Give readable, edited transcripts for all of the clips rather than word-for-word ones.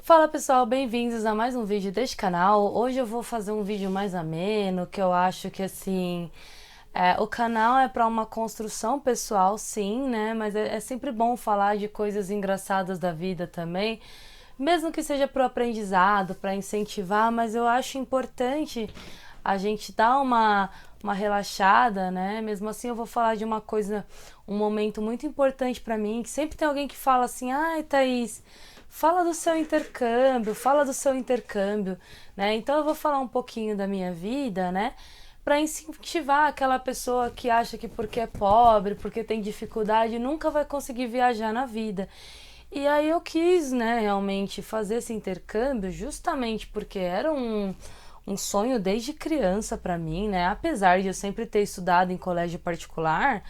Fala pessoal, bem-vindos a mais um vídeo deste canal. Hoje eu vou fazer um vídeo mais ameno, que eu acho que assim, o canal é para uma construção pessoal, sim, né? Mas é sempre bom falar de coisas engraçadas da vida também, mesmo que seja para o aprendizado, para incentivar, mas eu acho importante a gente dar uma relaxada, né? Mesmo assim, eu vou falar de uma coisa, um momento muito importante para mim, que sempre tem alguém que fala assim: ai, Thaís, fala do seu intercâmbio, né? Então eu vou falar um pouquinho da minha vida, né? Para incentivar aquela pessoa que acha que porque é pobre, porque tem dificuldade, nunca vai conseguir viajar na vida. E aí eu quis, né, realmente fazer esse intercâmbio justamente porque era um sonho desde criança para mim, né? Apesar de eu sempre ter estudado em colégio particular,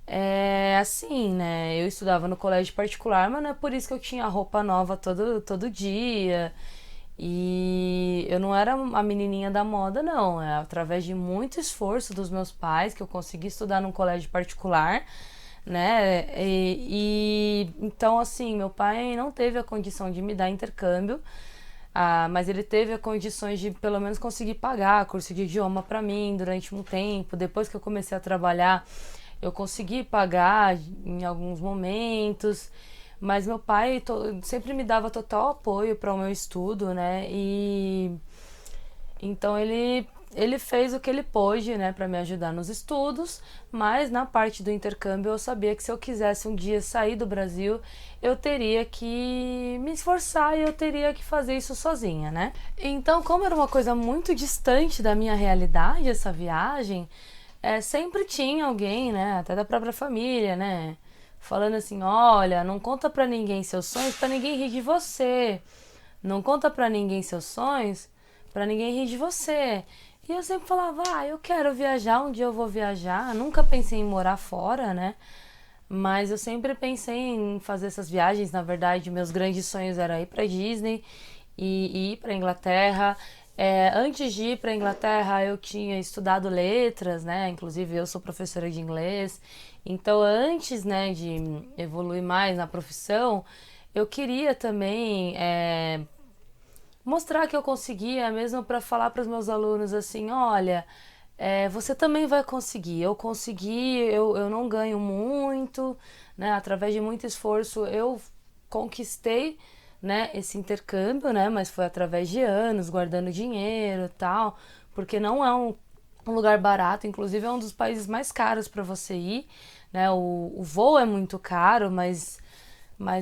é assim, né? Eu estudava no colégio particular, mas não é por isso que eu tinha roupa nova todo dia. E eu não era a menininha da moda, não. É através de muito esforço dos meus pais que eu consegui estudar num colégio particular, né? Então, assim, meu pai não teve a condição de me dar intercâmbio, mas ele teve as condições de pelo menos conseguir pagar curso de idioma para mim durante um tempo. Depois que eu comecei a trabalhar, eu consegui pagar em alguns momentos, mas meu pai sempre me dava total apoio para o meu estudo, né? E então ele fez o que ele pôde, né, para me ajudar nos estudos, mas na parte do intercâmbio eu sabia que se eu quisesse um dia sair do Brasil, eu teria que me esforçar e eu teria que fazer isso sozinha, né? Então, como era uma coisa muito distante da minha realidade essa viagem, sempre tinha alguém, né, até da própria família, né, falando assim: olha, não conta pra ninguém seus sonhos pra ninguém rir de você. Não conta pra ninguém seus sonhos pra ninguém rir de você. E eu sempre falava: eu quero viajar, um dia eu vou viajar. Nunca pensei em morar fora, né? Mas eu sempre pensei em fazer essas viagens. Na verdade, meus grandes sonhos era ir pra Disney e ir pra Inglaterra. Antes de ir para a Inglaterra, eu tinha estudado letras, né? Inclusive, eu sou professora de inglês. Então, antes, né, de evoluir mais na profissão, eu queria também mostrar que eu conseguia, mesmo para falar para os meus alunos assim: olha, você também vai conseguir. Eu consegui, eu não ganho muito, né? Através de muito esforço, eu conquistei, né, esse intercâmbio, né? Mas foi através de anos, guardando dinheiro e tal, porque não é um lugar barato, inclusive é um dos países mais caros para você ir, né? O voo é muito caro, mas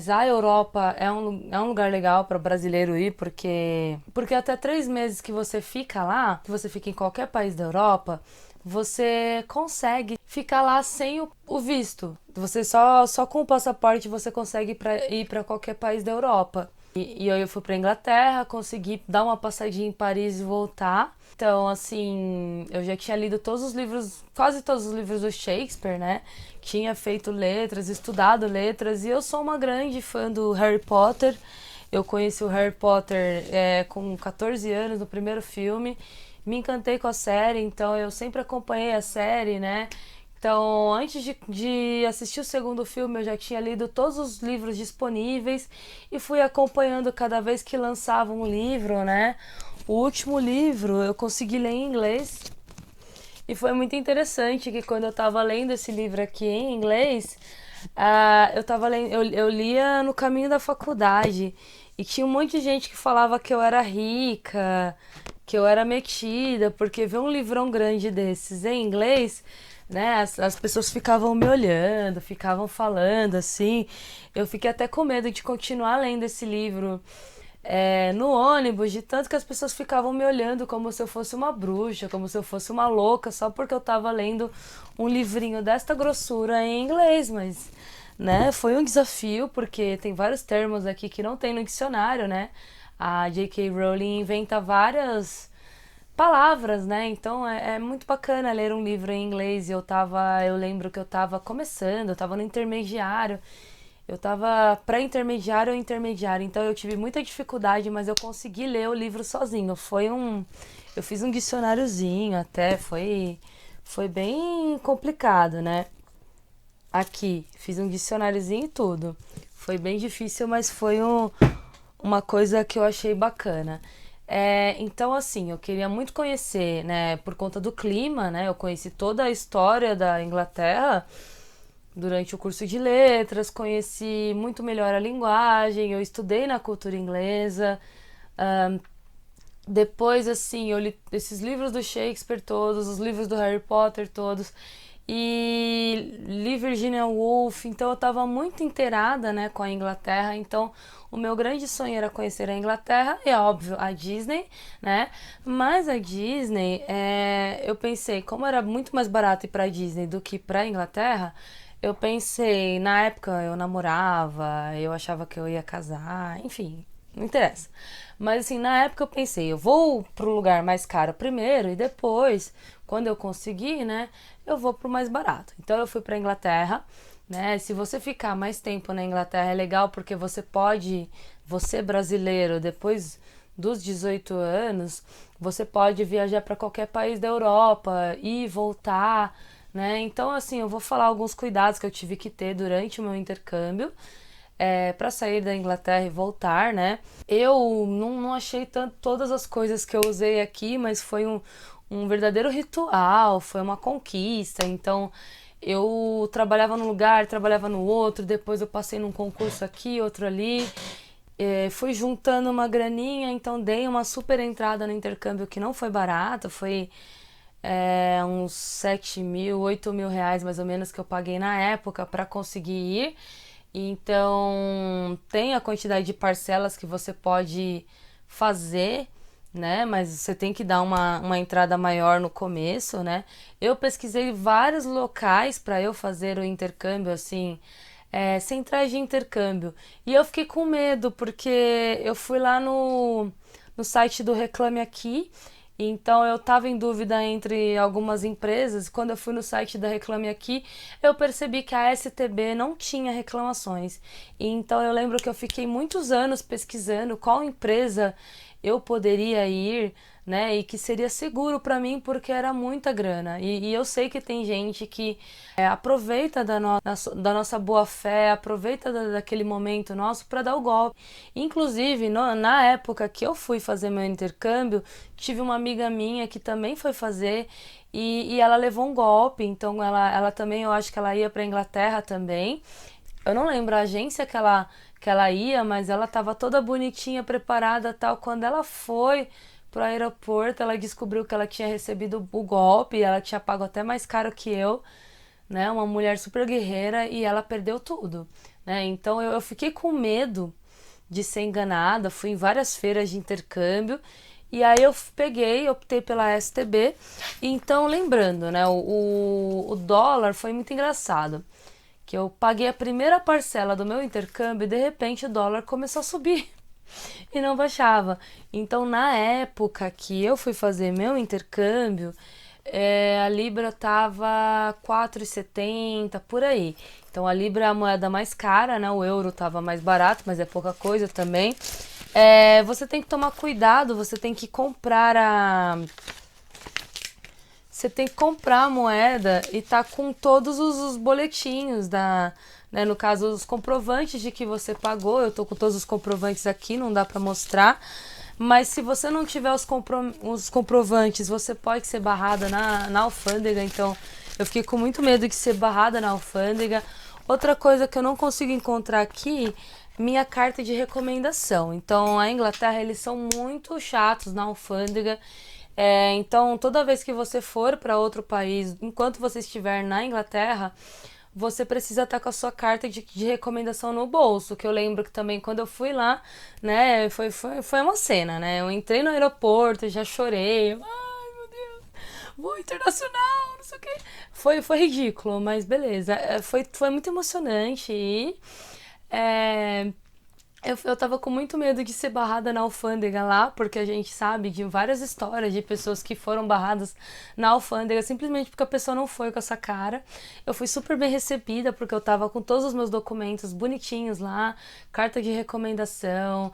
a Europa é um lugar legal para brasileiro ir, porque até 3 meses que você fica lá, que você fica em qualquer país da Europa, você consegue ficar lá sem o visto. Você só com o passaporte você consegue ir para qualquer país da Europa. E aí eu fui pra Inglaterra, consegui dar uma passadinha em Paris e voltar. Então, assim, eu já tinha lido todos os livros, quase todos os livros do Shakespeare, né? Tinha feito letras, estudado letras, e eu sou uma grande fã do Harry Potter. Eu conheci o Harry Potter com 14 anos, no primeiro filme. Me encantei com a série, então eu sempre acompanhei a série, né? Então, antes de assistir o segundo filme, eu já tinha lido todos os livros disponíveis e fui acompanhando cada vez que lançava um livro, né? O último livro eu consegui ler em inglês e foi muito interessante que quando eu estava lendo esse livro aqui em inglês, eu lia no caminho da faculdade e tinha um monte de gente que falava que eu era rica, que eu era metida, porque ver um livrão grande desses em inglês, né? As pessoas ficavam me olhando, ficavam falando assim. Eu fiquei até com medo de continuar lendo esse livro no ônibus, de tanto que as pessoas ficavam me olhando como se eu fosse uma bruxa, como se eu fosse uma louca, só porque eu tava lendo um livrinho desta grossura em inglês, mas, né, foi um desafio, porque tem vários termos aqui que não tem no dicionário, né? A J.K. Rowling inventa várias palavras, né? Então é muito bacana ler um livro em inglês. Eu lembro que eu tava começando, eu tava no intermediário, eu tava pré-intermediário ou intermediário, então eu tive muita dificuldade, mas eu consegui ler o livro sozinho. Eu fiz um dicionáriozinho até, foi bem complicado, né? Aqui, fiz um dicionáriozinho e tudo. Foi bem difícil, mas foi uma coisa que eu achei bacana. Então, assim, eu queria muito conhecer, né, por conta do clima, né, eu conheci toda a história da Inglaterra durante o curso de letras, conheci muito melhor a linguagem, eu estudei na cultura inglesa. ahn, Depois, assim, eu li esses livros do Shakespeare todos, os livros do Harry Potter todos, e li Virginia Woolf, então eu estava muito inteirada, né, com a Inglaterra, então o meu grande sonho era conhecer a Inglaterra, e óbvio, a Disney, né, mas a Disney, eu pensei, como era muito mais barato ir pra Disney do que pra Inglaterra, eu pensei, na época eu namorava, eu achava que eu ia casar, enfim, não interessa. Mas assim, na época eu pensei, eu vou pro lugar mais caro primeiro e depois, quando eu conseguir, né, eu vou pro mais barato. Então eu fui pra Inglaterra, né? Se você ficar mais tempo na Inglaterra é legal porque você pode, você brasileiro, depois dos 18 anos, você pode viajar para qualquer país da Europa e voltar, né? Então, assim, eu vou falar alguns cuidados que eu tive que ter durante o meu intercâmbio, para sair da Inglaterra e voltar, né? Eu não achei tanto todas as coisas que eu usei aqui, mas foi um verdadeiro ritual, foi uma conquista. Então, eu trabalhava num lugar, trabalhava no outro, depois eu passei num concurso aqui, outro ali. Fui juntando uma graninha, então dei uma super entrada no intercâmbio que não foi barato, foi uns 7 mil, 8 mil reais mais ou menos que eu paguei na época para conseguir ir. Então, tem a quantidade de parcelas que você pode fazer, né? Mas você tem que dar uma entrada maior no começo, né? Eu pesquisei vários locais para eu fazer o intercâmbio, assim, centrais de intercâmbio. E eu fiquei com medo, porque eu fui lá no site do Reclame Aqui. Então eu estava em dúvida entre algumas empresas. Quando eu fui no site da Reclame Aqui, eu percebi que a STB não tinha reclamações. Então eu lembro que eu fiquei muitos anos pesquisando qual empresa eu poderia ir, né, e que seria seguro para mim porque era muita grana. E eu sei que tem gente que aproveita da nossa boa fé, aproveita daquele momento nosso para dar o golpe. Inclusive, na época que eu fui fazer meu intercâmbio, tive uma amiga minha que também foi fazer e ela levou um golpe. Então, ela também, eu acho que ela ia para Inglaterra também. Eu não lembro a agência que ela ia, mas ela estava toda bonitinha, preparada tal. Quando ela foi pro aeroporto, ela descobriu que ela tinha recebido o golpe, ela tinha pago até mais caro que eu, né? Uma mulher super guerreira e ela perdeu tudo, né? Então eu fiquei com medo de ser enganada, fui em várias feiras de intercâmbio e aí eu peguei, optei pela STB. Então, lembrando, né? O dólar foi muito engraçado que eu paguei a primeira parcela do meu intercâmbio e de repente o dólar começou a subir e não baixava. Então, na época que eu fui fazer meu intercâmbio, a Libra tava 4,70 por aí. Então, a Libra é a moeda mais cara, né? O euro tava mais barato, mas é pouca coisa também. Você tem que tomar cuidado, você tem que comprar a moeda e tá com todos os boletinhos né, no caso, os comprovantes de que você pagou. Eu tô com todos os comprovantes aqui, não dá pra mostrar. Mas se você não tiver os comprovantes, você pode ser barrada na alfândega. Então, eu fiquei com muito medo de ser barrada na alfândega. Outra coisa que eu não consigo encontrar aqui, minha carta de recomendação. Então, a Inglaterra, eles são muito chatos na alfândega. Então, toda vez que você for para outro país, enquanto você estiver na Inglaterra, você precisa estar com a sua carta de recomendação no bolso. Que eu lembro que também quando eu fui lá, né, foi uma cena, né? Eu entrei no aeroporto, já chorei. Ai, meu Deus, vou internacional, não sei o quê. Foi ridículo, mas beleza. Foi muito emocionante e. é, eu tava com muito medo de ser barrada na alfândega lá, porque a gente sabe de várias histórias de pessoas que foram barradas na alfândega simplesmente porque a pessoa não foi com essa cara. Eu fui super bem recebida porque eu tava com todos os meus documentos bonitinhos lá, carta de recomendação,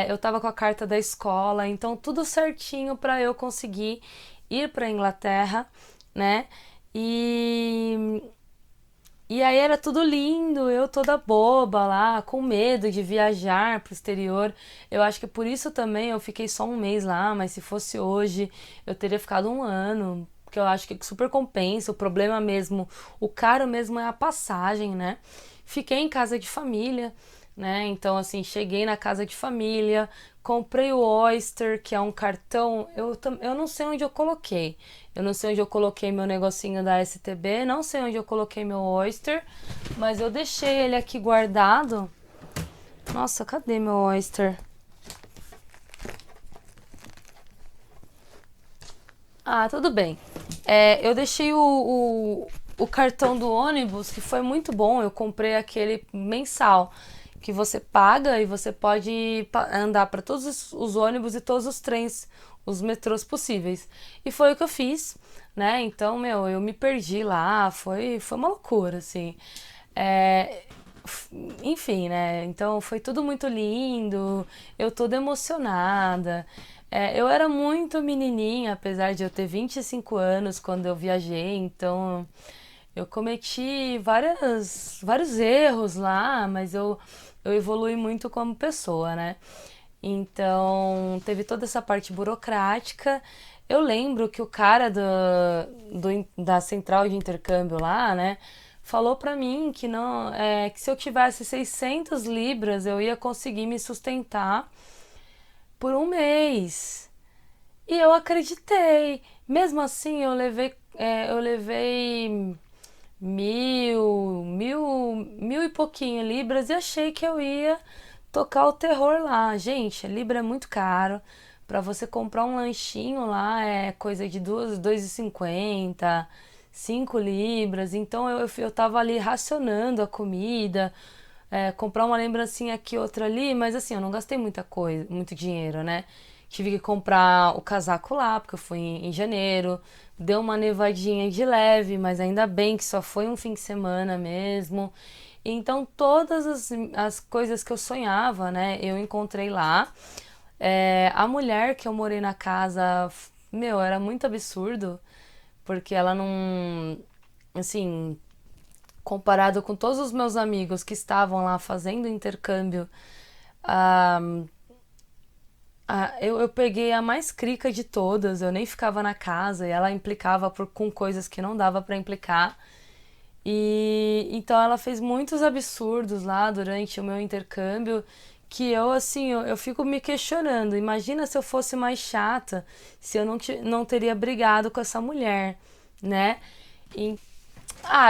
eu tava com a carta da escola, então tudo certinho pra eu conseguir ir pra Inglaterra, né? E E aí era tudo lindo, eu toda boba lá, com medo de viajar pro exterior. Eu acho que por isso também eu fiquei só um mês lá, mas se fosse hoje, eu teria ficado um ano, porque eu acho que super compensa. O problema mesmo, o caro mesmo é a passagem, né? Fiquei em casa de família, né? Então, assim, cheguei na casa de família, comprei o Oyster, que é um cartão. Eu não sei onde eu coloquei. Eu não sei onde eu coloquei meu negocinho da STB, não sei onde eu coloquei meu Oyster, mas eu deixei ele aqui guardado. Nossa, cadê meu Oyster? Ah, tudo bem. Eu deixei o cartão do ônibus, que foi muito bom. Eu comprei aquele mensal, que você paga e você pode andar para todos os ônibus e todos os trens, os metrôs possíveis. E foi o que eu fiz, né? Então, meu, eu me perdi lá, foi uma loucura, assim. É, enfim, né? Então foi tudo muito lindo, eu toda emocionada. Eu era muito menininha, apesar de eu ter 25 anos quando eu viajei, então eu cometi vários erros lá, mas eu evolui muito como pessoa, né? Então teve toda essa parte burocrática. Eu lembro que o cara da central de intercâmbio lá, né? Falou pra mim que não, que se eu tivesse 600 libras eu ia conseguir me sustentar por um mês. E eu acreditei. Mesmo assim, eu levei mil e pouquinho libras e achei que eu ia tocar o terror lá. Gente, libra é muito caro. Pra você comprar um lanchinho lá é coisa de 2,50, 5 libras. Então eu tava ali racionando a comida, comprar uma lembrancinha aqui, outra ali, mas assim, eu não gastei muita coisa, muito dinheiro, né? Tive que comprar o casaco lá, porque eu fui em janeiro. Deu uma nevadinha de leve, mas ainda bem que só foi um fim de semana mesmo. Então, todas as coisas que eu sonhava, né, eu encontrei lá. A mulher que eu morei na casa, meu, era muito absurdo, porque ela não. Assim, comparado com todos os meus amigos que estavam lá fazendo intercâmbio, ah, eu peguei a mais crica de todas, eu nem ficava na casa e ela implicava com coisas que não dava pra implicar. E então ela fez muitos absurdos lá durante o meu intercâmbio que eu assim, eu fico me questionando. Imagina se eu fosse mais chata, se eu não teria brigado com essa mulher, né? E,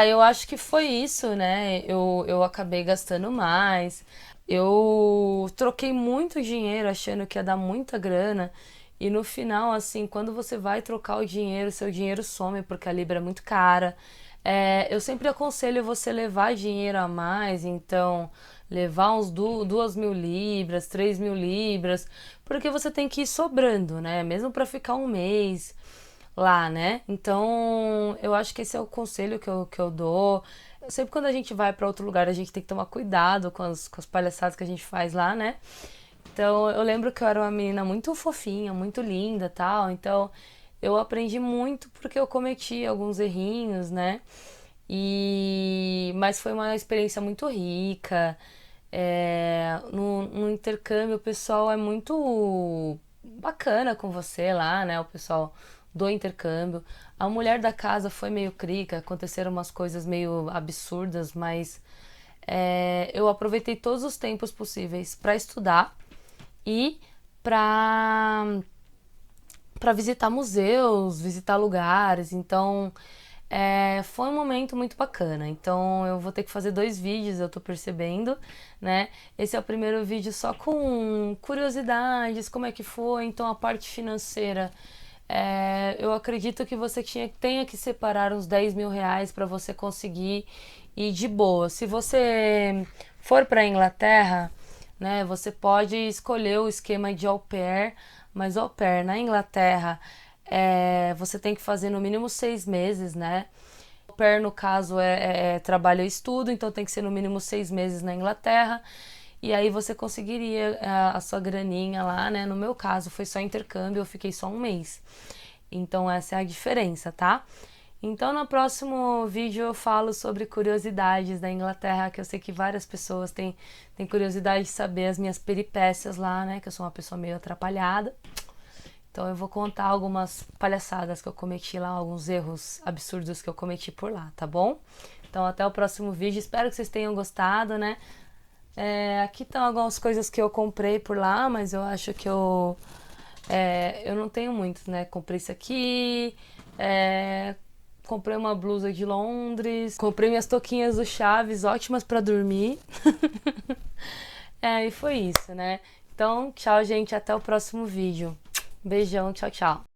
eu acho que foi isso, né? Eu acabei gastando mais. Eu troquei muito dinheiro achando que ia dar muita grana. E no final, assim, quando você vai trocar o dinheiro, seu dinheiro some porque a Libra é muito cara. Eu sempre aconselho você levar dinheiro a mais, então levar uns 2.000 libras, 3.000 libras, porque você tem que ir sobrando, né? Mesmo para ficar um mês lá, né? Então, eu acho que esse é o conselho que eu dou. Sempre quando a gente vai para outro lugar, a gente tem que tomar cuidado com as palhaçadas que a gente faz lá, né? Então, eu lembro que eu era uma menina muito fofinha, muito linda, tal. Então, eu aprendi muito porque eu cometi alguns errinhos, né? Mas foi uma experiência muito rica. No intercâmbio, o pessoal é muito bacana com você lá, né? O pessoal do intercâmbio. A mulher da casa foi meio crica, aconteceram umas coisas meio absurdas, mas eu aproveitei todos os tempos possíveis para estudar e para visitar museus, visitar lugares. Então, foi um momento muito bacana. Então, eu vou ter que fazer 2 vídeos, eu tô percebendo, né? Esse é o primeiro vídeo só com curiosidades, como é que foi. Então, a parte financeira, eu acredito que você tenha que separar uns 10.000 reais para você conseguir ir de boa. Se você for para a Inglaterra, né, você pode escolher o esquema de au pair, mas au pair na Inglaterra, você tem que fazer no mínimo 6 meses, né? Au pair, no caso, é trabalho e estudo, então tem que ser no mínimo 6 meses na Inglaterra. E aí você conseguiria a sua graninha lá, né? No meu caso, foi só intercâmbio, eu fiquei só um mês. Então essa é a diferença, tá? Então no próximo vídeo eu falo sobre curiosidades da Inglaterra, que eu sei que várias pessoas têm curiosidade de saber as minhas peripécias lá, né? Que eu sou uma pessoa meio atrapalhada. Então eu vou contar algumas palhaçadas que eu cometi lá, alguns erros absurdos que eu cometi por lá, tá bom? Então até o próximo vídeo, espero que vocês tenham gostado, né? Aqui estão algumas coisas que eu comprei por lá, mas eu acho que eu não tenho muitos, né? Comprei isso aqui, comprei uma blusa de Londres, comprei minhas touquinhas do Chaves, ótimas pra dormir. E foi isso, né? Então, tchau, gente, até o próximo vídeo. Beijão, tchau, tchau.